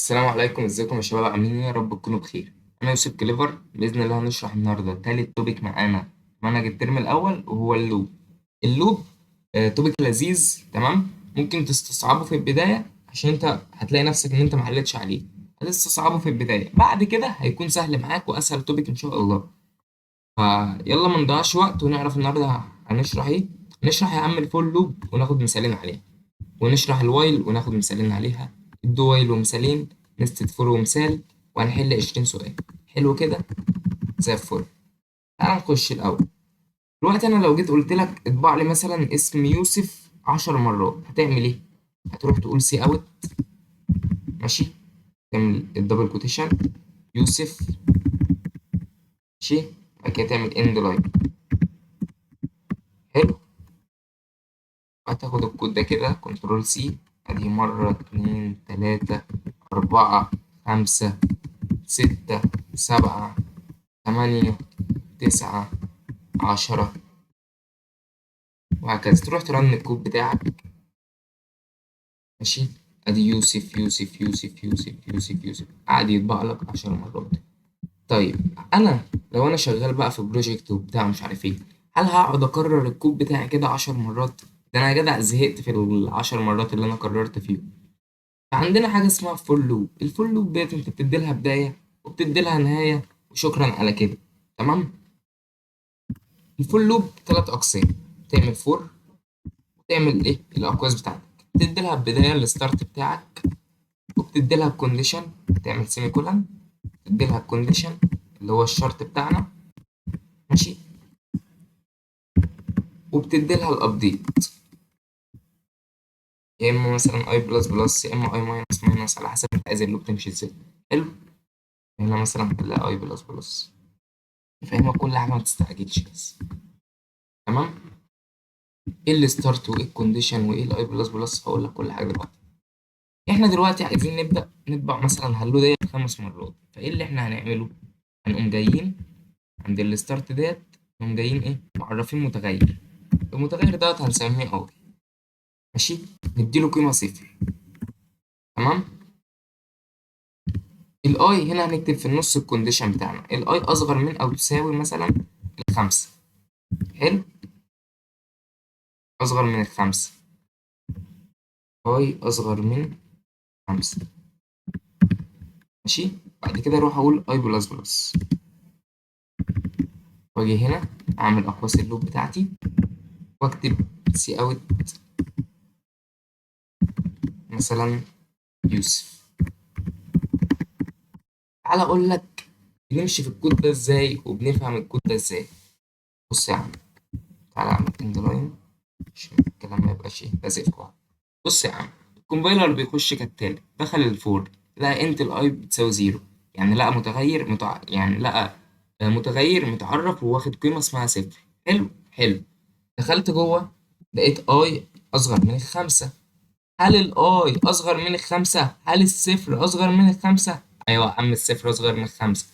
السلام عليكم، ازيكم يا شباب؟ عاملين ايه؟ يا رب تكونوا بخير. انا يوسف كليفر، باذن الله هنشرح النهارده تالت توبيك معانا في منهج الترم الاول، وهو اللوب. توبيك لذيذ، تمام. ممكن تستصعبه في البدايه عشان انت هتلاقي نفسك ان انت ما حلتش عليه. هتستصعبه في البدايه، بعد كده هيكون سهل معاك واسهل توبيك ان شاء الله. فيلا ما نضيعش وقت ونعرف النهارده هنشرح ايه. نشرح يا عم الفول لوب وناخد مثالين عليه، ونشرح الوايل وناخد مثالين عليها، الدو وايل ومثالين، نستد فور ومثال، وهنحل 20 سؤال. حلو كده، زي الفل. تعال نخش الأول. دلوقتي أنا لو جيت قلت لك اطبع لي مثلا اسم يوسف 10 مرات، هتعمل إيه؟ هتروح تقول سي أوت، ماشي، تعمل الدبل كوتيشن يوسف، ماشي، بعد كده تعمل اند لاين. حلو. هتاخد الكود ده كده كنترول سي، ادي مرة اتنين تلاتة أربعة خمسة ستة سبعة تمانية تسعة عشرة، وهكذا تروح ترن الكود بتاعك. ماشي، ادي يوسف يوسف يوسف يوسف يوسف يوسف، قعد يطبع لك 10 مرات. طيب، انا لو انا شغال بقى في بروجكت وبتاع مش عارف ايه، هل هقعد اكرر الكود بتاعي كده 10 مرات؟ ده انا يا جدع زهقت في ال10 مرات اللي انا كررت فيهم. فعندنا حاجة اسمها فور لوب. الفور لوب ديت انت بتدي لها بداية وبتدي لها نهاية، وشكرا على كده. تمام. الفور لوب 3 أقسام: تعمل فور، وتعمل إيه الأقواس بتاعتك، تدي لها البداية الستارت بتاعك، وبتدي لها الكونديشن، تعمل سيمي كولن، تدي لها الكونديشن اللي هو الشرط بتاعنا، ماشي، وبتدي لها الأبديت، يا إما مثلا أي بلس بلس، يا إما أي ماينس ماينس، على حسب أنت عايز اللوب تمشي إزاي. حلو. هنا مثلا خليها أي بلس بلس، فاهمة كل حاجة، ما تستعجلش بس. تمام. إيه الستارت وإيه الكونديشن وإيه الأي بلس بلس، هقول لك كل حاجة دلوقتي. احنا دلوقتي عايزين نبدأ نطبع مثلا هلو ديت 5 مرات، فايه اللي احنا هنعمله؟ هنقوم جايين عند الستارت ديت، نقوم جايين ايه، معرفين متغير. المتغير دوت هنسميه اي، ماشي، نديله قيمة صفر. تمام. الاي هنا هنكتب في النص الكونديشن بتاعنا، الاي اصغر من او تساوي مثلا الخمسة. حلو، اصغر من الخمسة، اي اصغر من خمسة، ماشي. بعد كده اروح اقول اي بلس بلس، واجي هنا اعمل اقواس اللوب بتاعتي، واكتب سي اوت مثلا يوسف. تعال اقول لك بنمشي في الكود ده ازاي وبنفهم الكود ده ازاي. بص يا عم، تعال اعمل اند لاين عشان الكلام ما يبقاش ايه لازق في بعض. بص يا عم، الكومبايلر بيخش كالتالي: دخل الفور، لقى انت الاي بتساوي زيرو، يعني لقى يعني لقى متغير متعرف وواخد قيمة اسمها صفر. حلو حلو. دخلت جوه، لقيت اي اصغر من الخمسة. هل الاي اصغر من الخمسة؟ هل الصفر اصغر من الخمسة؟ ايوه يا عم، الصفر اصغر من الخمسة.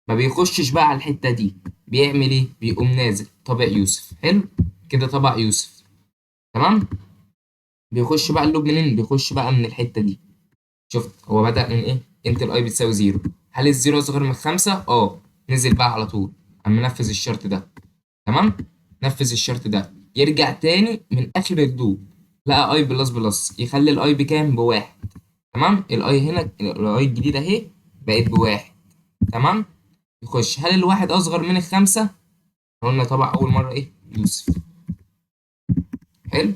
ما بيخشش بقى على الحتة دي، بيعمل ايه؟ بيقوم نازل طابع يوسف. حلو كده، طبع يوسف. تمام. بيخش بقى اللوب منين؟ بيخش بقى من الحتة دي. شفت هو بدأ من ايه؟ انت الاي بتساوي زيرو، هل الزيرو اصغر من الخمسة؟ اه. نزل بقى على طول، اما نفذ الشرط ده. تمام. نفذ الشرط ده، يرجع تاني من اخر اللوب، لقى اي بلس بلس، يخلي الاي بكام؟ بواحد. تمام. الاي هنا الاي الجديدة اهي بقت بواحد. تمام. يخش، هل الواحد اصغر من الخمسة؟ قلنا طبعا اول مره ايه؟ يوسف. حلو.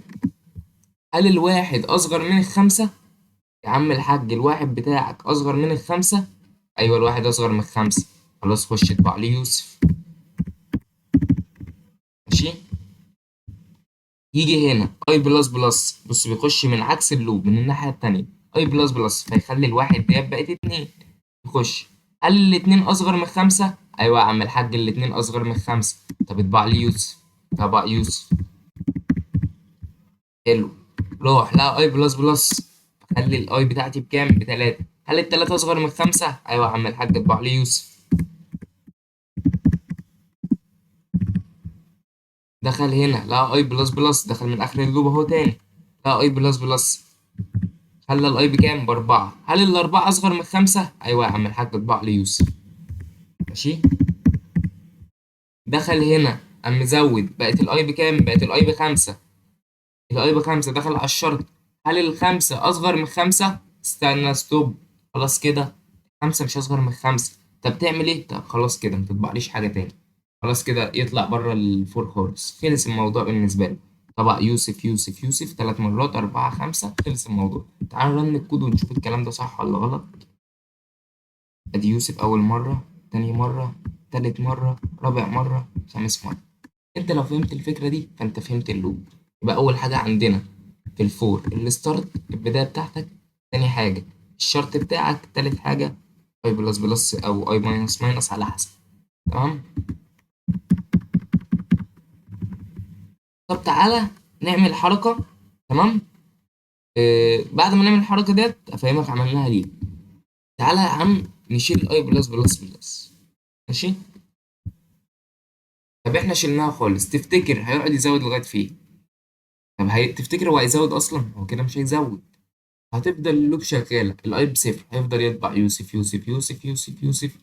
هل الواحد اصغر من الخمسه؟ يا عم الحاج، الواحد بتاعك اصغر من الخمسه؟ ايوه الواحد اصغر من الخمسه. خلاص، خش اطبع لي يوسف. ماشي. يجي هنا اي بلس بلس، بص بيخش من عكس اللوب من الناحيه التانيه. اي بلس بلس فيخلي الواحد ديت بقت اتنين. يخش، هل الاتنين اصغر من الخمسه؟ ايوه يا عم الحاج، الاتنين اصغر من الخمسه. طب اطبع لي يوسف. طبع يوسف. حلو. روح لقى اي بلس بلس، خلي الاي بتاعتي بكام؟ بتلاتة. هل التلاتة اصغر من الخمسة؟ ايوه يا عم الحاج، اطبع لي يوسف. دخل هنا لقى اي بلس بلس، دخل من اخر اللوب اهو تاني، لقى اي بلس بلس، خلى الاي بكام؟ ب4. هل الاربعة اصغر من 5؟ ايوه يا عم الحاج، اطبع لي يوسف. ماشي. دخل هنا قام مزود، بقت الاي بكام؟ بقت الاي ب5. الاي ب5 دخل على الشرط. هل الخمسة اصغر من 5؟ استنى ستوب. خلاص كده 5 مش اصغر من 5. طب تعمل ايه؟ طب خلاص كده ما تطبعليش حاجة تاني. خلاص كده يطلع بره الفور خالص، خلص الموضوع بالنسبة لي. طبق يوسف يوسف يوسف 3 مرات، 4 5، خلص الموضوع. تعال نرن الكود ونشوف الكلام ده صح ولا غلط. ادي يوسف اول مرة، تاني مرة، تالت مرة، رابع مرة، خامس مرة. انت لو فهمت الفكرة دي فانت فهمت اللوب. يبقى اول حاجة عندنا في الفور الستارت، البداية بتاعتك. تاني حاجة الشرط بتاعك. تالت حاجة اي بلس بلس او اي ماينس ماينس على حسب. تمام. طب تعالى نعمل حركة. تمام. بعد ما نعمل الحركة ديت افهمك عملناها ليه. تعالى يا عم نشيل اي بلس بلس بلس. ماشي. طب احنا شلناها خالص، تفتكر هيقعد يزود لغاية فين؟ طب تفتكر هو هيزود اصلا؟ هو كده مش هيزود. هتفضل اللوب شغالة، الاي بصفر، هيفضل يطبع يوسف يوسف يوسف يوسف يوسف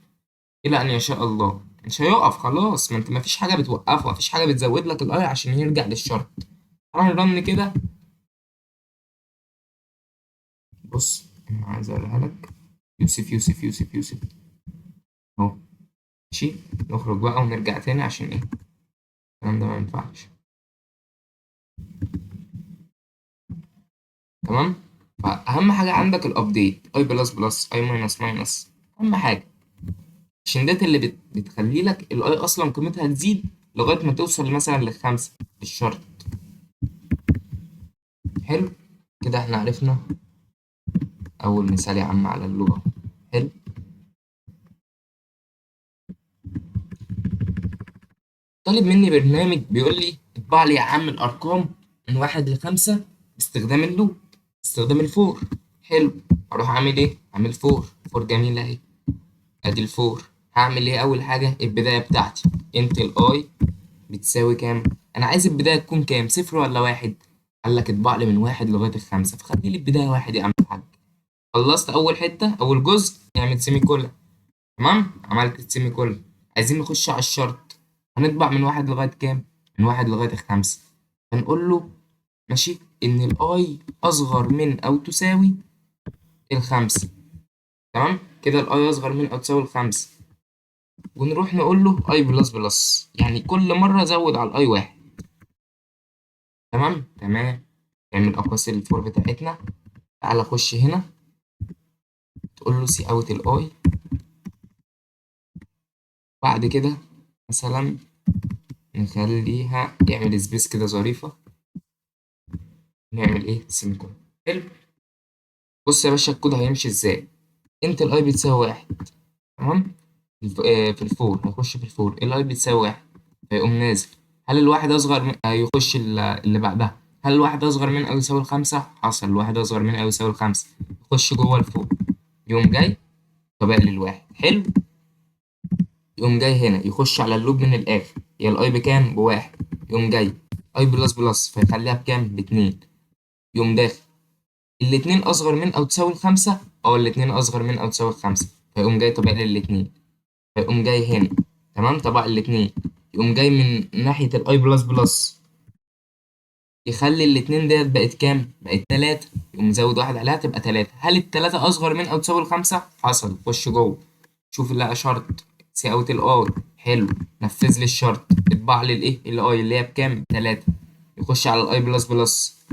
إلى أن يشاء الله. مش هيقف خلاص، ما أنت مفيش حاجة بتوقفه، مفيش حاجة بتزود لك الاي عشان يرجع للشرط. تعالى نرن كده. بص أنا عايز أقولها لك. يوسف يوسف يوسف يوسف أهو. ماشي. نخرج بقى ونرجع تاني عشان إيه الكلام ده ما ينفعش. تمام. فأهم حاجة عندك الأبديت، أي بلس بلس أي ماينس ماينس. أهم حاجة عشان ديت اللي بتخلي لك الاي اصلا قيمتها تزيد لغايه ما توصل مثلا للخمسه الشرط. حلو. كده احنا عرفنا اول مثال يا عم على اللغه. حلو. طالب مني برنامج بيقول لي اطبع لي يا عم الارقام من 1 ل5 باستخدام اللوب، باستخدام الفور. حلو. اروح اعمل ايه؟ اعمل فور. فور جميله اهي. ادي الفور. هعمل ايه؟ اول حاجه البدايه بتاعتي انت الاي بتساوي كام؟ انا عايز البدايه تكون كام، 0 ولا 1؟ قال لك اطبع لي من 1 لغايه ال5، فخلي لي البدايه 1 يا عم الحاج. خلصت اول حته اول جزء، نعمل سيمي كولن. تمام. عملت السيمي كولن. عايزين نخش على الشرط. هنطبع من 1 لغايه كام؟ من 1 لغايه ال5. هنقول له ماشي ان الاي اصغر من او تساوي ال5. تمام كده الاي اصغر من او تساوي ال5. ونروح نقول له اي بلس بلس، يعني كل مره زود على الاي 1. تمام تمام. نعمل اقواس الفور بتاعتنا. تعالى خش هنا تقول له سي اوت الاي. بعد كده مثلا نخليها يعمل سبيس كده ظريفة. نعمل ايه؟ سيميكون. حلو. بص يا باشا الكود هيمشي ازاي. انت الاي بتساوي 1. تمام. في الفور هيخش في الفور الاي بتساوي 1. فيقوم نازل. هل الواحد اصغر من هيخش اللي بعدها. هل الواحد اصغر من او يساوي ال5؟ حصل الواحد اصغر من او يساوي ال5. يخش جوه الفور. يقوم جاي طابق للواحد. حلو. يقوم جاي هنا يخش على اللوب من الآخر. هي الأي بكام؟ ب1. يقوم جاي أي بلس بلس فيخليها بكام؟ ب2. يقوم داخل الاتنين أصغر من أو تساوي ال5. أو الاتنين أصغر من أو تساوي ال5. فيقوم جاي طابق للاتنين. فيقوم جاي هنا. تمام طبق الاتنين. يقوم جاي من ناحية الأي بلس بلس يخلي الاتنين ديت بقت كام؟ بقت 3. يقوم مزود واحد عليها تبقى 3. هل ال3 أصغر من أو تساوي ال5؟ حصل. خش جوه. شوف لقى شرط سي اوت الاي. حلو. نفذ لي الشرط. اطبع لي الايه الاي اللي هي بكام؟ 3. يخش على الاي بلس بلس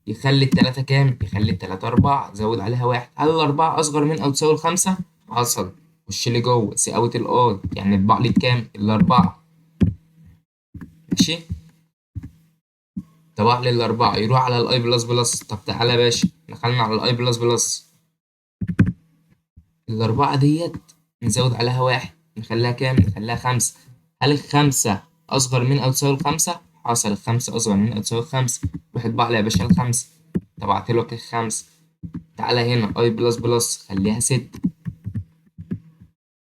يخلي ال3 كام؟ يخلي ال3 4. زود عليها 1. هل ال4 اصغر من او تساوي ال5؟ حصل. خش لي جوه سي اوت الاي، يعني اطبع لي بكام؟ ال4. ماشي. طبع لي ال4 يروح على الاي بلس بلس. طب تعالى يا باشا دخلنا على الاي بلس بلس. ال4 ديت نزود عليها 1. نخليها كام؟ نخليها 5. هل ال5 أصغر من أو تساوي ال5؟ حصل. ال5 أصغر من أو تساوي ال5. روح اطبع لي يا باشا ال5. طبعت لك ال5. تعالى هنا أي بلس بلس خليها 6.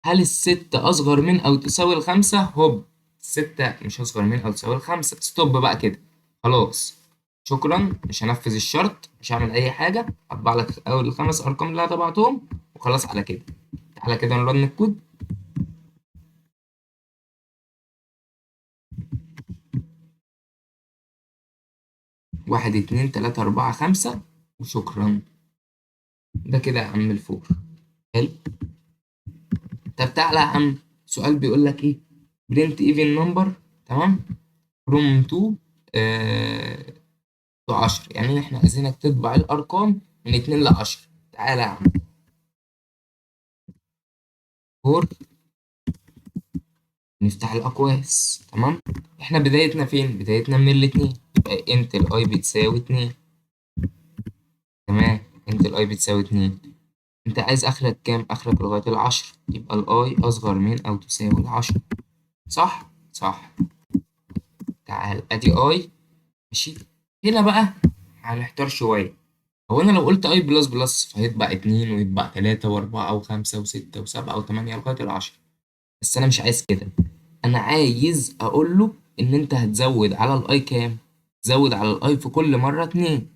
هل ال6 أصغر من أو تساوي ال5؟ هوب. 6 مش أصغر من أو تساوي ال5. ستوب بقى كده. خلاص. شكرا، مش هنفذ الشرط، مش هعمل اي حاجه، هطبع لك اول الخمس ارقام اللي انا طبعتهم وخلاص على كده. تعالى كده نرن الكود. 1 2 3 4 5 وشكرا. ده كده يا عم الفور. حلو. طب تعالى يا عم، سؤال بيقول لك ايه؟ برنت ايفن نمبر، تمام، فروم 2 تو 10، يعني احنا عايزينك تطبع الارقام من 2 ل 10. تعالى يا عم، فور، نفتح الاقواس، تمام. احنا بدايتنا فين؟ بدايتنا من الاتنين، يبقى انت الاي بتساوي 2. تمام، انت الاي بتساوي 2. انت عايز اخرك كام؟ اخرك لغايه العشر، يبقى الاي اصغر من او تساوي العشرة. صح صح. تعال ادي اي. ماشي. هنا بقى هنحتار شويه. هو انا لو قلت اي بلس بلس فهيطبع 2 ويطبع 3 و4 و5 و6 و7 و8 لغايه العشرة. بس انا مش عايز كده. انا عايز اقول له ان انت هتزود على الاي كام؟ زود على الاي في كل مره 2.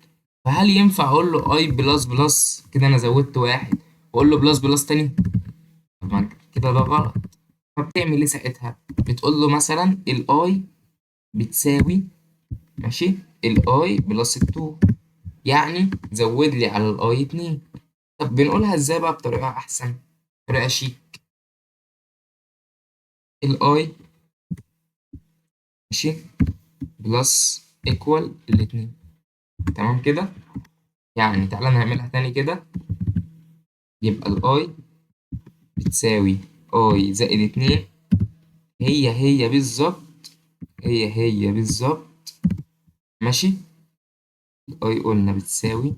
فهل ينفع اقول له اي بلس بلس كده انا زودت واحد، واقول له بلس بلس تاني؟ طب ما كده ده غلط. فبتعمل ايه ساعتها؟ بتقول له مثلا الاي بتساوي، ماشي، الاي بلس 2، يعني زود لي على الاي 2. طب بنقولها ازاي بقى بطريقه احسن، طريقه شيك؟ الاي، ماشي، بلس ايكوال الاتنين. تمام كده. يعني تعالى نعملها تاني كده. يبقى الاي بتساوي اي زائد 2، هي بالظبط، هي بالظبط، ماشي. الاي قلنا بتساوي،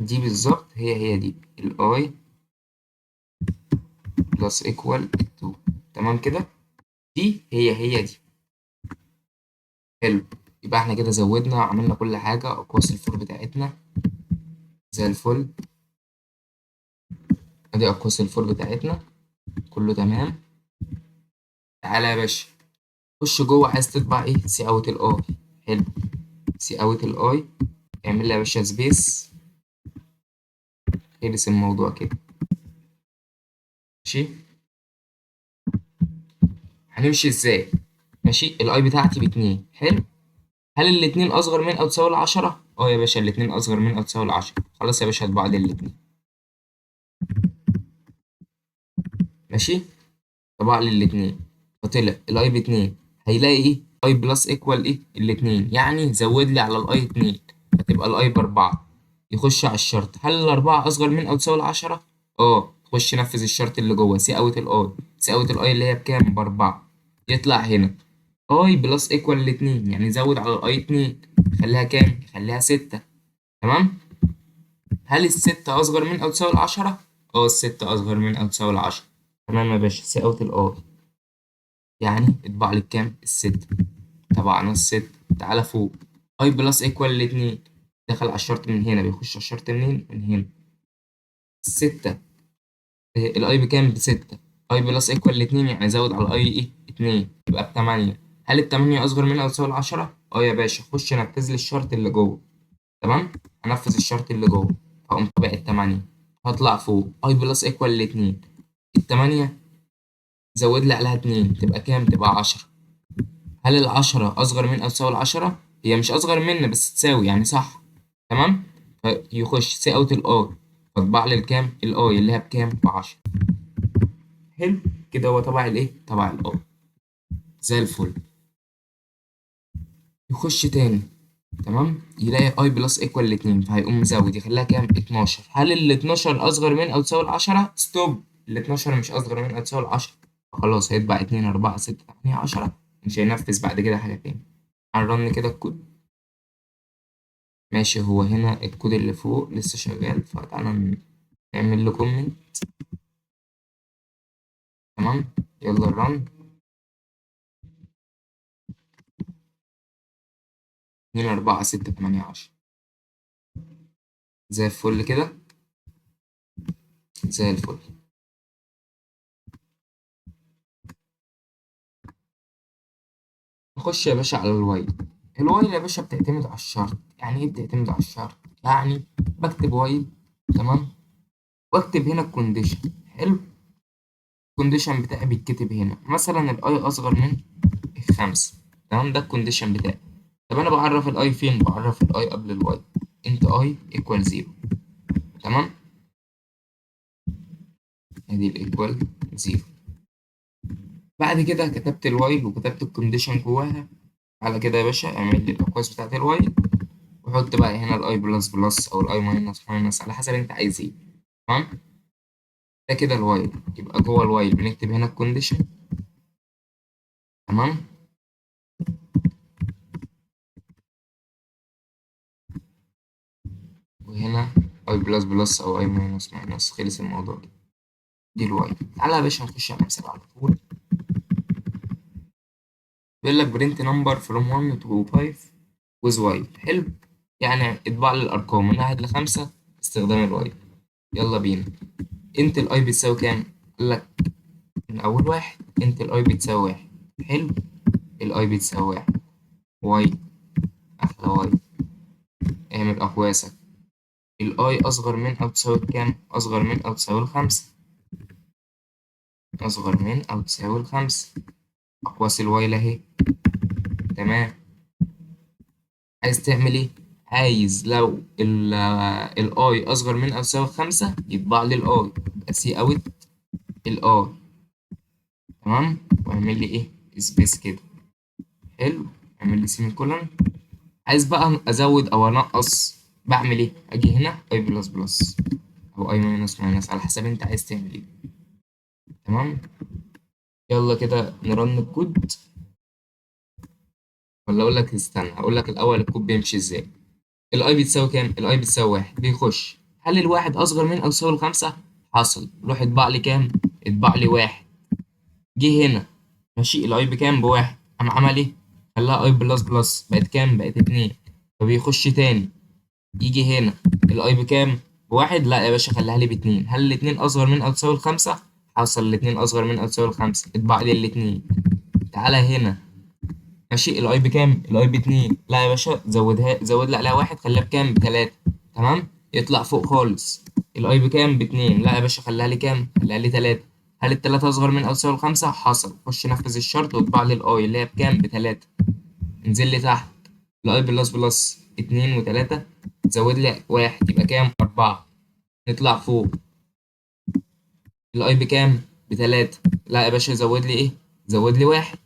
دي بالظبط، هي دي الاي بلس ايكوال 2. تمام كده. دي هي دي. حلو. يبقى احنا كده زودنا، عملنا كل حاجة، أقواس الفور بتاعتنا زي الفل. ادي أقواس الفور بتاعتنا، كله تمام. تعالى يا باشا، خش جوه، عايز تطبع ايه؟ سي اوت الاي. حلو. سي اوت الاي، اعمل لي يا باشا سبيس، خلص الموضوع كده. ماشي. هنمشي ازاي؟ ماشي، الاي بتاعتي باتنين. حلو. هل الاتنين اصغر من او تساوي العشرة؟ اه يا باشا، الاتنين اصغر من او تساوي العشرة. خلاص يا باشا، هطبع لي الاتنين. ماشي. طبع لي الاتنين، فطلع الاي باتنين. هيلاقي ايه؟ اي بلس ايكوال ايه؟ الاتنين، يعني زود لي على الاي اتنين، فتبقى الاي باربعة. يخش على الشرط، هل الاربعة اصغر من او تساوي العشرة؟ اه، خش نفذ الشرط اللي جوه، سي اوت الاي. سي اوت الاي اللي هي بكام؟ باربعة. يطلع هنا اي بلس ايكوال الاتنين، يعني زود على الاي اتنين، خليها كام؟ خليها ستة. تمام. هل الستة اصغر من او تساوي العشرة؟ اه، الستة اصغر من او تساوي العشرة. تمام يا باشا، سي اوت الاي، يعني اطبع لي بكام؟ الستة. طبعنا الستة. تعالى فوق، اي بلس ايكوال الاتنين، دخل على الشرط من هنا، بيخش على الشرط منين؟ من هنا. الستة، الاي بكام؟ بستة. اي بلس ايكوال الاتنين، يعني زود على الاي ايه؟ اتنين، يبقى بتمانية. هل التمانية اصغر من او تساوي العشرة؟ اه يا باشا، خش نفذ لي الشرط اللي جوه. تمام. هنفذ الشرط اللي جوه، هقوم طابع التمانية. هطلع فوق، اي بلس ايكوال الاتنين، التمانية زود لي عليها اتنين، تبقى كام؟ تبقى عشرة. هل العشرة أصغر من أو تساوي العشرة؟ هي مش أصغر من بس تساوي، يعني صح. تمام. فيخش سي أوت الآي، فاطبع لي الكام؟ الآي اللي هي بكام؟ ب10. حلو. كده هو طبع الإيه؟ طبع الآي. زي الفل. يخش تاني، تمام، يلاقي أي بلس إيكوال الاتنين، فهيقوم مزود يخليها كام؟ 12. هل ال 12 أصغر من أو تساوي العشرة؟ ستوب. ال 12 مش أصغر من أو تساوي العشرة. خلاص، هيطبع 2 4 6 8 10، مش هينفذ بعد كده حاجة تاني. هنرن كده الكود. ماشي، هو هنا الكود اللي فوق لسه شغال، فتعالى نعمل له كومنت. تمام. يلا رن. 2 4 6 8 10. زي الفل كده. زي الفل. نخش يا باشا على الوايل. الوايل يا باشا بتعتمد على الشرط. يعني ايه بتعتمد على الشرط؟ يعني بكتب وايل، تمام، واكتب هنا الكونديشن. حلو. الكونديشن بتاعي بيتكتب هنا مثلا الاي اصغر من 5، تمام، ده الكونديشن بتاعي. طب انا بعرف الاي فين؟ بعرف الاي قبل الواي. انت اي ايكوال 0، تمام، ادي الايكوال 0. بعد كده كتبت الوايل وكتبت الكونديشن جواها. على كده يا باشا اعمل لي الاقواس بتاعت الوايل، وحط بقى هنا الاي بلس بلس او الاي ماينس ماينس على حسب انت عايز ايه، تمام. ده كده الوايل. يبقى جوه الوايل بنكتب هنا الكونديشن، تمام، وهنا اي بلس بلس او اي ماينس ماينس. خلص الموضوع كده. دي الوايل. تعالى يا باشا نخش على الامثله على طول. بيقول لك برنت نمبر فروم 1 to 5 with وايل. حلو. يعني اطبع لي الارقام من 1 ل 5 باستخدام الوايل. يلا بينا. انت الاي بتساوي كام؟ قال لك من اول واحد انت الاي بتساوي واحد. حلو. الاي بتساوي واحد. واي، احلى واي. اعمل اقواسك. الاي اصغر من او تساوي كام؟ اصغر من او تساوي الخمسة. اصغر من او تساوي الخمسة. اقواس الواي اهي، تمام. عايز تعمل ايه؟ عايز لو الاي اصغر من او تساوي خمسة يطبع لي الاي، يبقى سي اوت الاي، تمام. واعمل لي ايه؟ سبيس كده. حلو. اعمل لي سيمي كولون. عايز بقى ازود او انقص، بعمل ايه؟ اجي هنا اي بلس بلس او اي ماينس ماينس على حسب انت عايز تعمل ايه، تمام. يلا كده نرن الكود. ولا اقول لك استنى، هقول لك الاول الكود بيمشي ازاي. الاي بتساوي كام؟ الاي بتساوي واحد. بيخش هل الواحد اصغر من او تساوي الخمسة؟ حصل. روح اطبع لي كام؟ اطبع لي واحد. جه هنا، ماشي، الاي بكام؟ بواحد. قام عمل ايه؟ خلاها اي بلس بلس، بقت كام؟ بقت اتنين. فبيخش تاني، يجي هنا، الاي بكام؟ بواحد. لا يا باشا خليها لي باتنين. هل الاتنين اصغر من او تساوي الخمسة؟ حصل. الاتنين اصغر من او تساوي الخمسة. اطبع لي الاتنين. تعالى هنا، ماشي، الاي بكام؟ الاي باتنين. لا يا باشا زودها، زود لي عليها واحد، خليها بكام؟ بتلاتة، تمام. يطلع فوق خالص. الاي بكام؟ باتنين. لا يا باشا خليها لي كام؟ خليها لي تلاتة. هل التلاتة اصغر من او تساوي الخمسة؟ حصل. خش نفذ الشرط واطبع لي الاي اللي هي بكام؟ بتلاتة. انزل لي تحت. الاي بلس بلس اتنين وتلاتة، زود لي واحد يبقى كام؟ أربعة. نطلع فوق. الاي بكام؟ بتلاتة. لا يا باشا زود لي ايه؟ زود لي واحد.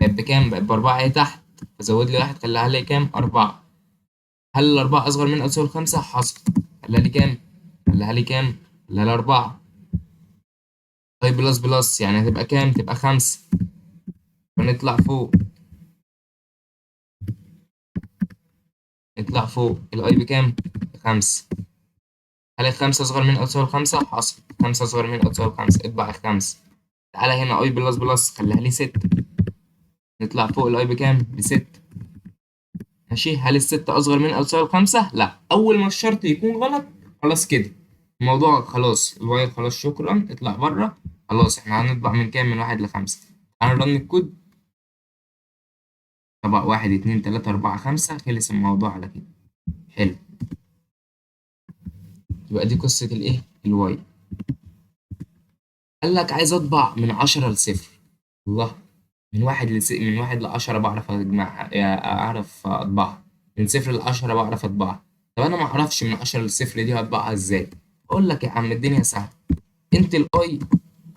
بقت بكام؟ بقت بأربعة اهي تحت. فزود لي واحد خليها لي كام؟ أربعة. هل الأربعة أصغر من أو تساوي الخمسة؟ حصل. خليها لي كام؟ خليها لي كام؟ خليها لي أربعة. طيب بلس بلس يعني هتبقى كام؟ تبقى خمسة. فنطلع فوق. نطلع فوق. الأي بكام؟ بخمسة. هل الخمسة أصغر من أو تساوي الخمسة؟ حصل. خمسة أصغر من أو تساوي الخمسة. اطبع الخمسة. تعالى هنا أي بلس بلس خليها لي ستة. نطلع فوق. الأي بكام؟ بستة. ماشي. هل الستة أصغر من أو تساوي الخمسة؟ لا. أول ما الشرط يكون غلط خلاص كده الموضوع خلاص. الوايل خلاص، شكرا، اطلع بره. خلاص احنا هنطبع من كام؟ من واحد لخمسة. هنرن الكود. طبق واحد اتنين تلاتة أربعة خمسة. خلص الموضوع على كده. حلو. يبقى دي قصة الإيه؟ الوايل. قال لك عايز أطبع من 10 لصفر. الله. من واحد لعشرة بعرف أجمع، أعرف أطبعها. من صفر لعشرة بعرف أطبعها. طب أنا ما أعرفش من 10 لصفر دي هطبعها إزاي؟ أقول لك يا عم الدنيا سهلة. أنت الأي،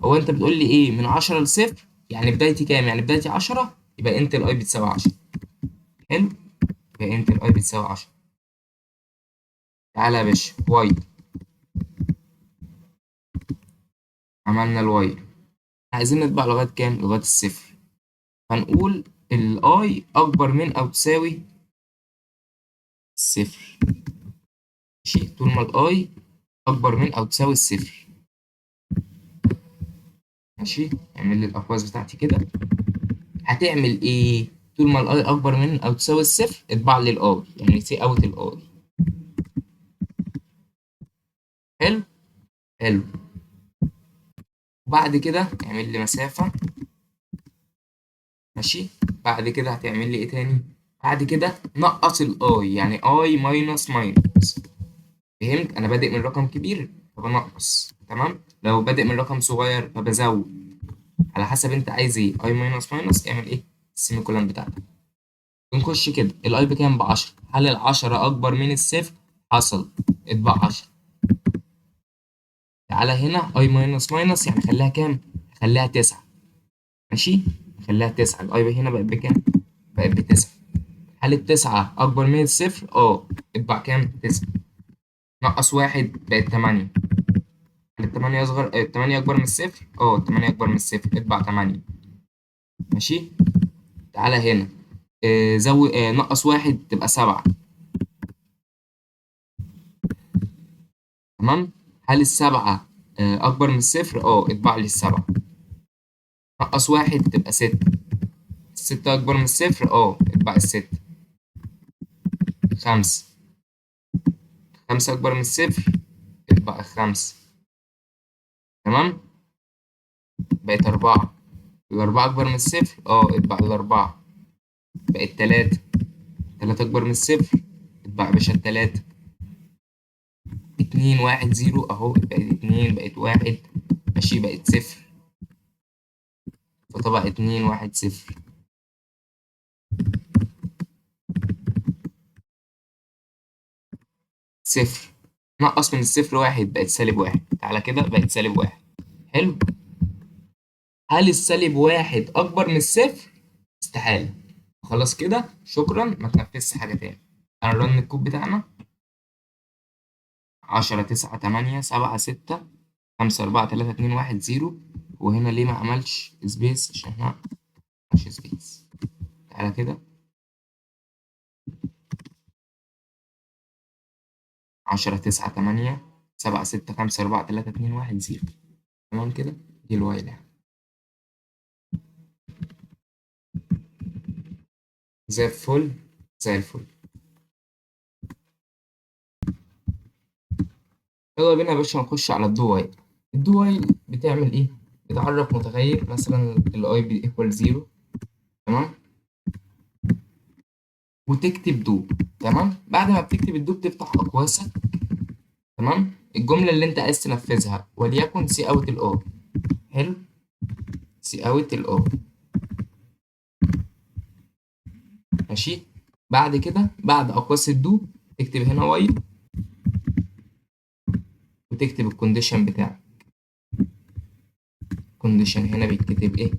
هو أنت بتقول لي إيه؟ من 10 لصفر، يعني بدايتي كام؟ يعني بدايتي 10. يبقى أنت الأي بتساوي 10. حلو. يبقى أنت الأي بتساوي 10. تعالى يا باشا واي. عملنا الواي. عايزين نطبع لغاية كام؟ لغاية الصفر. هنقول الأي أكبر من أو تساوي الصفر. ماشي. طول ما الأي أكبر من أو تساوي الصفر. ماشي. اعمل لي الأقواس بتاعتي كده. هتعمل إيه؟ طول ما الأي أكبر من أو تساوي الصفر اطبع لي الأي، يعني سي أوت الأي. حلو. حلو. وبعد كده اعمل لي مسافة. ماشي. بعد كده هتعمل لي ايه تاني؟ بعد كده نقص الاي، يعني اي ماينس ماينس. فهمت؟ انا بادئ من رقم كبير فبنقص، تمام؟ لو بادئ من رقم صغير فبزود. على حسب انت عايز ايه، اي ماينس ماينس اعمل ايه السيمي كولون بتاعتك. بنخش كده الاي بكام؟ ب10. هل ال10 اكبر من الصفر؟ حصل، اطبع 10. تعالى هنا اي ماينس ماينس يعني خليها كام؟ خليها 9. ماشي، خليها 9. الاي هنا بقت بكام؟ بقت ب9. هل التسعة أكبر من الصفر؟ اطبع كام؟ 9. نقص واحد بقت 8. هل التمانية أصغر، التمانية أكبر من الصفر؟ التمانية أكبر من الصفر، اطبع 8. ماشي، تعالى هنا زود، نقص واحد تبقى 7. تمام. هل السبعة أكبر من الصفر؟ اطبع لي ال7. نقص واحد تبقى 6. الستة أكبر من الصفر؟ اطبع ال6. 5. 5 أكبر من الصفر؟ اطبع ال5. تمام. بقت 4. الأربعة أكبر من الصفر؟ اطبع ال4. بقت 3. 3 أكبر من الصفر؟ اطبع يا باشا ال3. 2 1 0 أهو، بقت 2 بقت 1. ماشي، بقت 0. فطبع 2 1 0. صفر. نقص من الصفر واحد بقت -1. تعالى كده بقت -1. حلو. هل السالب 1 أكبر من الصفر؟ استحالة. خلاص كده شكرا، ما تنفذش حاجة تاني. أنا رن الكود بتاعنا 10 9 8 7 6 5 4 3 2 1 0. وهنا ليه ما عملش سبيس؟ عشان احنا مش سبيس. تعالى كده 10 9 8 7 6 5 4 3 2 1 0. تمام كده، دي الوايل يعني. زي الفل، زي الفل. يلا بينا يا باشا نخش على الدو وايل. الدو وايل بتعمل ايه؟ بتعرف متغير مثلا الاي بيكوال 0، تمام، وتكتب دو. تمام. بعد ما بتكتب الدو بتفتح اقواسك. تمام. الجمله اللي انت عايز تنفذها وليكن سي اوت الاو. حلو، سي اوت الاو. ماشي. بعد كده بعد اقواس الدو تكتب هنا وايل، وتكتب الكونديشن بتاعك. الكونديشن هنا بيتكتب ايه؟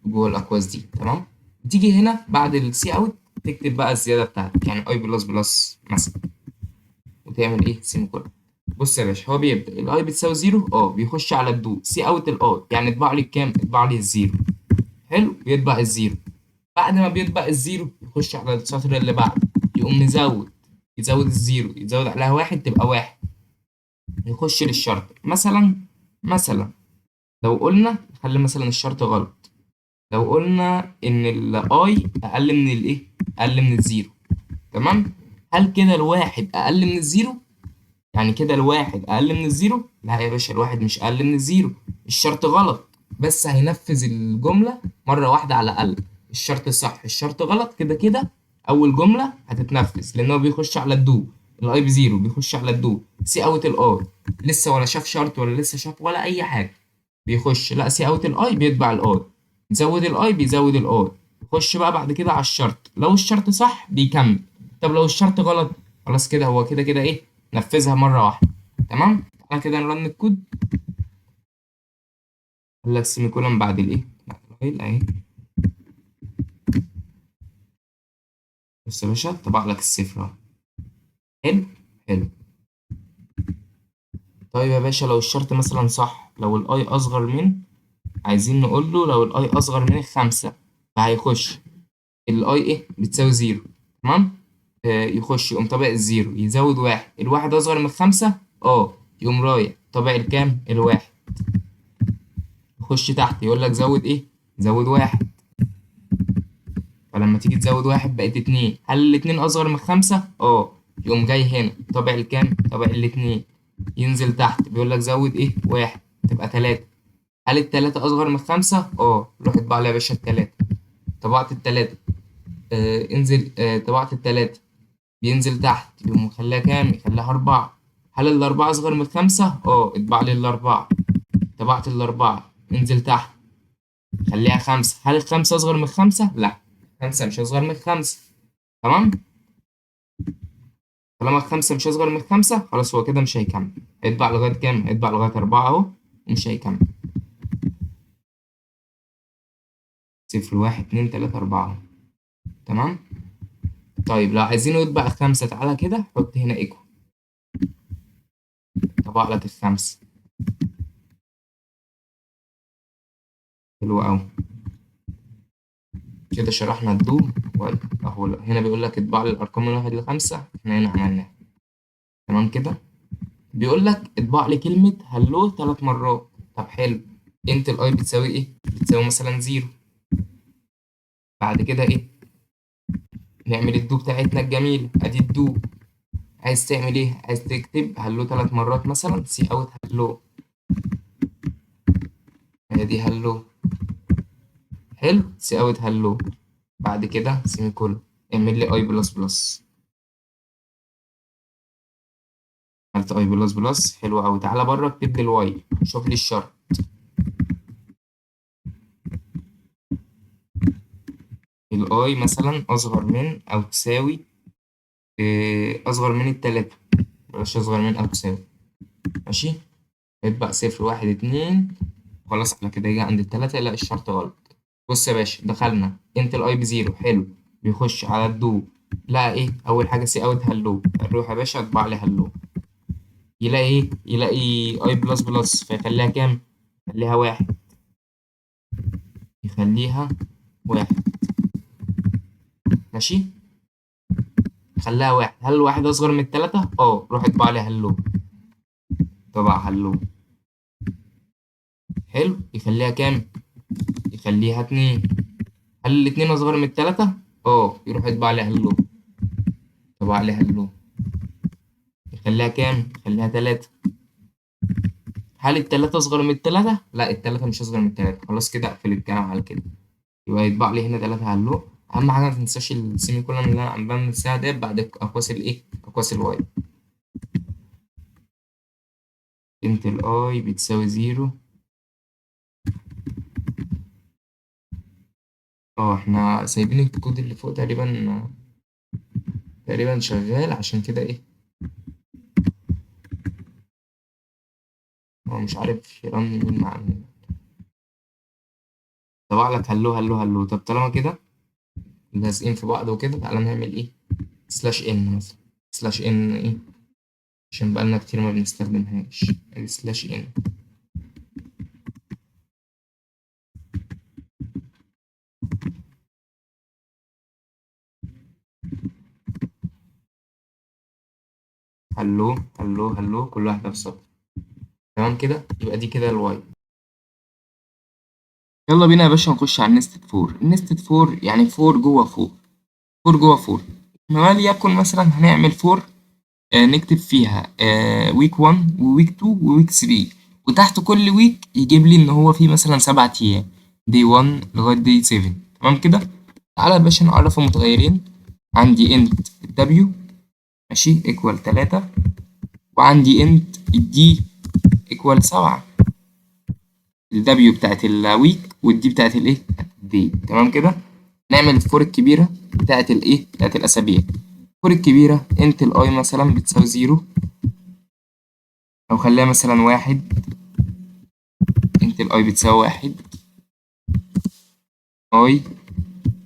جوه الاقواس دي. تمام. تيجي هنا بعد السي اوت تكتب بقى الزياده بتاعتك، يعني اي بلس بلس مثلا، وتعمل ايه؟ سيمي كولون. بص يا باشا، هو بيبدا الاي بتساوي 0، بيخش على الدو سي اوت الاي، يعني اطبع لي الكام؟ اطبع لي الزيرو. حلو، بيطبع الزيرو. بعد ما بيطبع الزيرو يخش على السطر اللي بعده، يقوم مزود، يزود الزيرو، يزود عليها واحد تبقى 1. يخش للشرط مثلا لو قلنا خلي مثلا الشرط غلط. لو قلنا ان الاي اقل من الايه؟ اقل من الزيرو. تمام. هل كده الواحد اقل من الزيرو؟ يعني كده الواحد اقل من الزيرو؟ لا يا باشا، الواحد مش اقل من الزيرو. الشرط غلط، بس هينفذ الجملة مرة واحدة على الاقل. الشرط صح الشرط غلط، كده كده اول جملة هتتنفذ لان هو بيخش على الدو. الاي بزيرو بيخش على الدو سي اوت الاي. لسه ولا شاف شرط ولا لسه شاف ولا اي حاجة. بيخش لا سي اوت الاي بيتبع الاي، يزود الاي بيزود الاي. يخش بقى بعد كده على الشرط، لو الشرط صح بيكمل. طب لو الشرط غلط، خلاص كده هو كده كده ايه؟ نفذها مرة واحدة. تمام. تعالى كده نرن الكود. قال لك سيمي كولون بعد الايه؟ بعد الوايل اهي. بص يا باشا طبع لك الصفر اهو. حلو، حلو. طيب يا باشا لو الشرط مثلا صح، لو الاي اصغر من، عايزين نقول له لو الاي اصغر من الخمسة، فهيخش الاي ايه؟ بتساوي 0. تمام. يخش يقوم طابع الزيرو، يزود واحد. الواحد اصغر من الخمسة، يقوم رايح طابع الكام؟ الواحد. يخش تحت يقول لك زود ايه؟ زود واحد. فلما تيجي تزود واحد بقت 2. هل الاتنين اصغر من الخمسة؟ يقوم جاي هنا طابع الكام؟ طابع الاتنين. ينزل تحت بيقول لك زود ايه؟ واحد، تبقى 3. هل التلاتة أصغر من خمسة؟ اه، روح اطبع لي يا باشا التلاتة. طبعت التلاتة. انزل، طبعت التلاتة. بينزل تحت يقوم مخليها كام؟ يخليها أربعة. هل الأربعة أصغر من خمسة؟ اه، اطبع لي الأربعة. طبعت الأربعة. انزل تحت. خليها خمسة. هل الخمسة أصغر من خمسة؟ لأ. خمسة مش أصغر من خمسة. تمام. طالما الخمسة مش أصغر من خمسة خلاص هو كده مش هيكمل. هيطبع لغاية كام؟ هيطبع لغاية أربعة أهو. ومش هيكمل. صفر واحد اتنين تلاتة أربعة أهو. تمام. طيب لو عايزينه يطبع خمسة تعالى كده حط هنا إيكو. طبع لك الخمسة. حلو أوي. كده شرحنا الدو. واي أهو هنا بيقول لك اطبع لي الأرقام من واحد لخمسة. إحنا هنا عملناها. تمام كده. بيقول لك اطبع لي كلمة هلو 3 مرات. طب حلو. انت الاي بتساوي ايه؟ بتساوي مثلا زيرو. بعد كده ايه؟ نعمل الدو بتاعتنا الجميلة ادي الدو. عايز تعمل ايه؟ عايز تكتب هلو 3 مرات مثلا سي اوت هلو. ادي هلو. حلو سي اوت هلو. بعد كده سيمي كولون. اعمل لي اي بلس بلس. عملت اي بلس بلس حلو قوي. تعالى بره اكتب لي الواي. شوف لي الشرط. الاي مثلا اصغر من او تساوي اصغر من التلاتة. بلاش اصغر من او تساوي. ماشي. يبقى صفر واحد اتنين. خلاص على كده يجي عند التلاتة. لا الشرط غلط. بص يا باشا دخلنا انت الاي بزيرو حلو. بيخش على الدو. لقى ايه؟ اول حاجة سي اوت هلو. روح يا باشا اطبع لي هلو. يلاقي ايه؟ يلاقي اي بلس بلس فيخليها كام؟ يخليها واحد. يخليها واحد. ماشي. خليها واحد. هل الواحد اصغر من التلاتة؟ اه، روح اطبع لي هلو. طبع هلو. حلو. يخليها كام؟ يخليها اتنين. هل الاتنين اصغر من التلاتة؟ اه، يروح يطبع لي هلو. طبع لي هلو. يخليها كام؟ يخليها تلاتة. هل التلاتة أصغر من التلاتة؟ لا التلاتة مش أصغر من التلاتة. خلاص كده أقفل الكلام على كده. يبقى يطبع لي هنا تلاتة هلو. أهم حاجة متنساش السيمي كولون اللي أنا عم بنساها ديت بعد أقواس الإيه؟ أقواس الواي. انت الأي بتساوي زيرو. اه احنا سايبين الكود اللي فوق تقريبا شغال عشان كده ايه. هو مش عارف يرن مين مع مين. طبع لك هلو هلو هلو. طب طالما كده لازقين في بعض وكده تعالى نعمل ايه؟ سلاش ان مثلا. سلاش ان ايه؟ عشان بقالنا كتير ما بنستخدمهاش. سلاش ان. هلو هلو هلو كل واحدة في سطر. تمام كده. يبقى دي كده الواي. يلا بينا يا باشا نخش على النستد فور. النستد فور يعني فور جوه فور. فور جوه فور. وليكن مثلا هنعمل فور. نكتب فيها ويك 1 وويك 2 وويك 3. وتحت كل ويك يجيب لي ان هو فيه مثلا 7 ايام. دي 1 لغايه دي 7. تمام كده. تعالى يا باشا نعرف المتغيرين. عندي انت الدبليو. ماشي ايكوال 3. وعندي انت الدي ايكوال 7. الدبليو بتاعت الويك والدي بتاعت الايه؟ دي. تمام كده. نعمل الفور الكبيره بتاعت الايه؟ بتاعت الاسابيع. الفور الكبيره انت الاي مثلا بتساوي 0. او خليها مثلا 1. انت الاي بتساوي 1. اي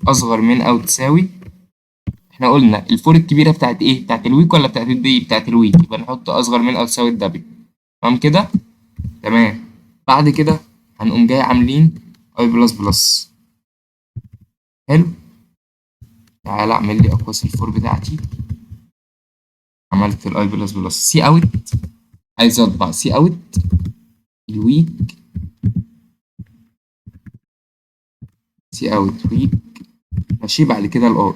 اصغر من او تساوي. احنا قلنا الفور الكبيره بتاعت ايه؟ بتاعت الويك ولا بتاعت الدي؟ بتاعت الويك. يبقى نحط اصغر من او تساوي الدبليو. تمام كده. تمام. بعد كده هنقوم جاي عاملين اي بلس بلس. حلو. تعالى اعمل لي اقواس الفور بتاعتي. عملت الاي بلس بلس سي اوت. عايز اطبع سي اوت الويك. سي اوت ويك. ماشي. بعد كده الار.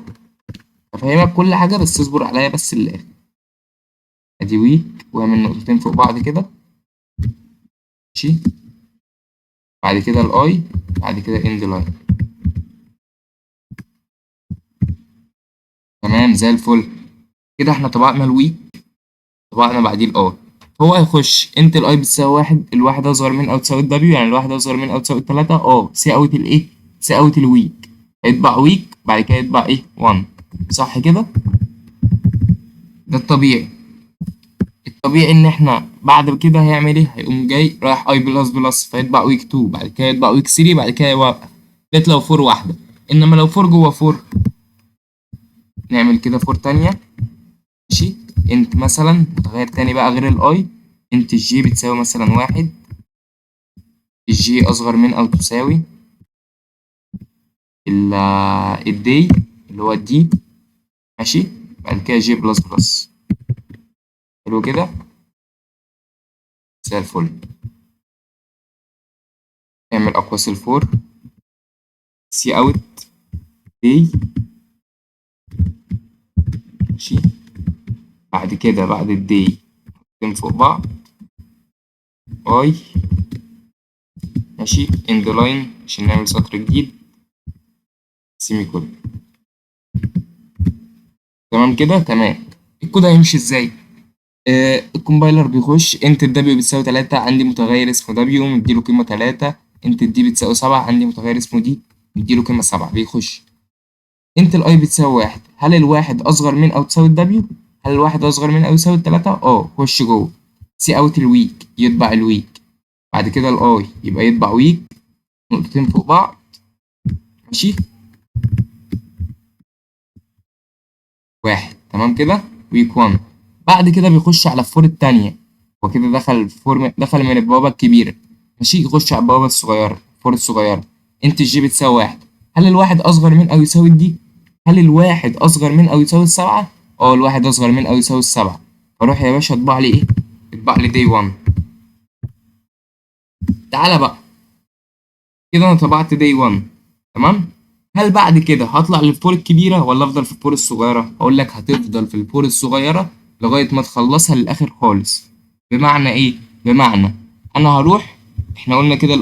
هفهمك كل حاجه بس اصبر عليا بس للاخر. ادي ويك واعمل نقطتين فوق بعض كده. ماشي. بعد كده الاي، بعد كده اند لاين. تمام زي الفل. كده احنا طبقنا الويك، طبقنا بعديه الاي. هو هيخش انت الاي بتساوي واحد، الواحد اصغر من او تساوي الدبليو، يعني الواحد اصغر من او تساوي التلاتة، سي اوت الايه، سي اوت الويك. هيطبع ويك، بعد كده يطبع ايه 1. صح كده؟ ده الطبيعي. الطبيعي ان احنا بعد كده هيعمل ايه، هيقوم جاي رايح اي بلس بلس، فيطبع ويك 2، بعد كده يطبع ويك 3، بعد كده يوقف. ده لو فور واحدة. انما لو فور جوه فور، نعمل كده فور تانية. ماشي. انت مثلا متغير تاني بقى غير الاي، انت الجي بتساوي مثلا واحد، الجي اصغر من او تساوي الدي اللي هو الدي. ماشي. بعد كده جي بلس بلس. حلو كده زي الفل. اعمل اقواس الفور، سي اوت دي. ماشي. بعد كده بعد الدي اتنين فوق بعض، اي. ماشي. اند لاين عشان نعمل سطر جديد، سيمي كولن. تمام كده تمام. الكود هيمشي ازاي؟ الكومبايلر بيخش انت الدبليو بتساوي 3، عندي متغير اسمه دبليو مديله قيمة 3. انت الدي بتساوي 7، عندي متغير اسمه دي مديله قيمة 7. بيخش انت الاي بتساوي 1، هل الواحد اصغر من او تساوي الدبليو؟ هل الواحد اصغر من او يساوي التلاتة؟ خش جوه. سي اوت الويك، يطبع الويك. بعد كده الاي يبقى يطبع ويك، نقطتين فوق بعض. ماشي. واحد. تمام كده ويك 1. بعد كده بيخش على الفور التانية. وكده دخل الفور، دخل من البوابة الكبيرة. ماشي. يخش على البوابة الصغيرة، الفور الصغيرة. انت الجي بتساوي واحد، هل الواحد أصغر من أو يساوي الدي؟ هل الواحد أصغر من أو يساوي السبعة؟ الواحد أصغر من أو يساوي السبعة. فروح يا باشا اطبع لي إيه؟ اطبع لي دي 1. تعالى بقى. كده أنا طبعت دي 1. تمام. هل بعد كده هطلع للفور الكبيرة ولا أفضل في الفور الصغيرة؟ أقول لك هتفضل في الفور الصغيرة لغاية ما تخلصها للآخر خالص. بمعنى إيه؟ بمعنى أنا هروح، إحنا قلنا كده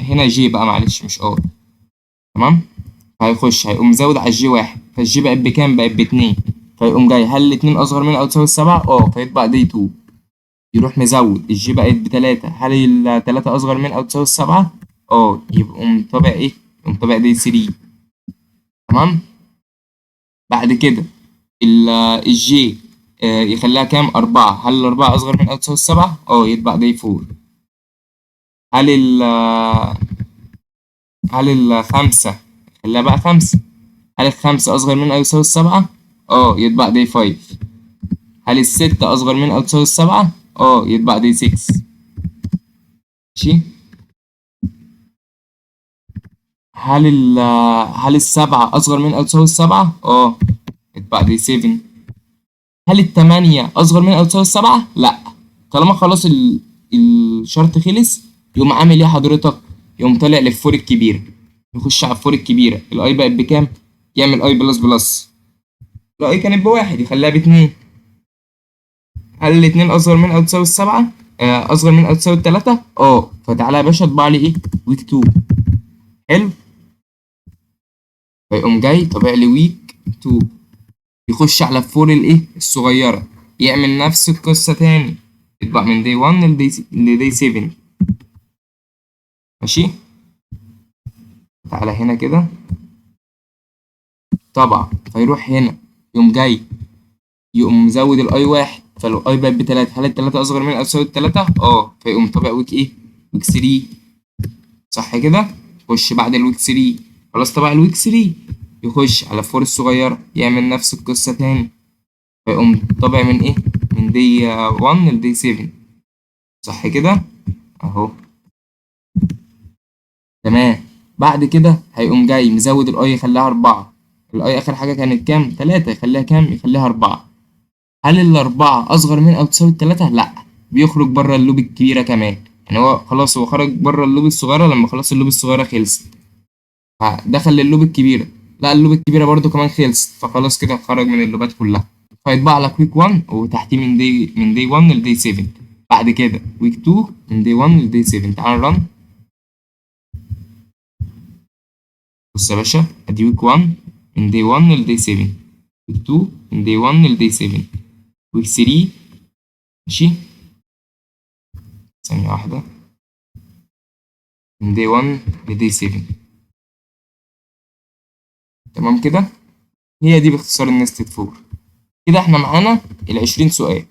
هنا جي بقى، معلش مش تمام. هيخش هيقوم مزود على الجي واحد، فالجي بقت بكام؟ بقت باتنين. فيقوم جاي هل الاتنين أصغر من أو تساوي السبعة؟ فيطبع دي 2. يروح مزود الجي بقت بتلاتة، هل التلاتة أصغر من أو تساوي السبعة؟ يبقى طابع إيه؟ يقوم طابع دي 3. تمام. بعد كده الجي يخليها كام؟ أربعة، هل الأربعة أصغر من أو تساوي السبعة؟ يطبع دي فور. هل هل الخمسة، يخليها بقى خمسة، هل الخمسة أصغر من أو يساوي السبعة؟ يطبع دي فايف. هل الستة أصغر من أو تساوي السبعة؟ يطبع دي 6. ماشي. هل هل السبعة أصغر من أو تساوي السبعة؟ يطبع دي 7. هل التمانية أصغر من أو تساوي السبعة؟ لأ. طالما خلاص الشرط خلص، يقوم عامل إيه حضرتك؟ يقوم طالع للفور الكبيرة، يخش على الفور الكبيرة. الأي بقت بكام؟ يعمل أي بلس بلس. الأي كانت بواحد، يخليها باتنين. هل الاتنين أصغر من أو تساوي السبعة؟ أصغر من أو تساوي التلاتة؟ فتعالى يا باشا اطبع لي إيه؟ ويك 2. حلو. فيقوم جاي طابع لي ويك 2. يخش على الفور الإيه؟ الصغيرة، يعمل نفس القصة تاني، يطبع من دي 1 لدي 7. ماشي. تعالى هنا كده طبعا. فيروح هنا يقوم جاي يقوم مزود الاي واحد، فالاي بقت بتلاتة، هل التلاتة اصغر من او تساوي التلاتة؟ فيقوم طابع ويك ايه؟ ويك 3. صح كده. يخش بعد الويك 3، خلاص طبع الويك 3، يخش على الفور الصغيرة، يعمل نفس القصة تاني. فيقوم طابع من ايه؟ من دي 1 لدي 7. صح كده اهو. تمام. بعد كده هيقوم جاي مزود الاي، يخليها 4. الاي اخر حاجة كانت كام؟ 3، يخليها كام؟ يخليها 4. هل الأربعة أصغر من أو تساوي التلاتة؟ لأ. بيخرج بره اللوب الكبيرة كمان. يعني هو خلاص هو خرج بره اللوب الصغيرة لما خلاص اللوب الصغيرة خلصت، فدخل للوب الكبيرة. لا اللوب الكبيرة برضو كمان خلصت، فخلاص كده خرج من اللوبات كلها. فيطبع لك ويك 1 وتحتيه من دي 1 لدي 7. بعد كده ويك 2 من دي 1 لدي 7. تعال رن. بص يا باشا، ادي ويك 1 من داي 1 لداي 7، ويك 2 من داي 1 لداي 7، ويك 3 ماشي، ثانية واحدة، من داي 1 لداي 7. تمام كده، هي دي باختصار النستد فور. كده احنا معانا ال20 سؤال.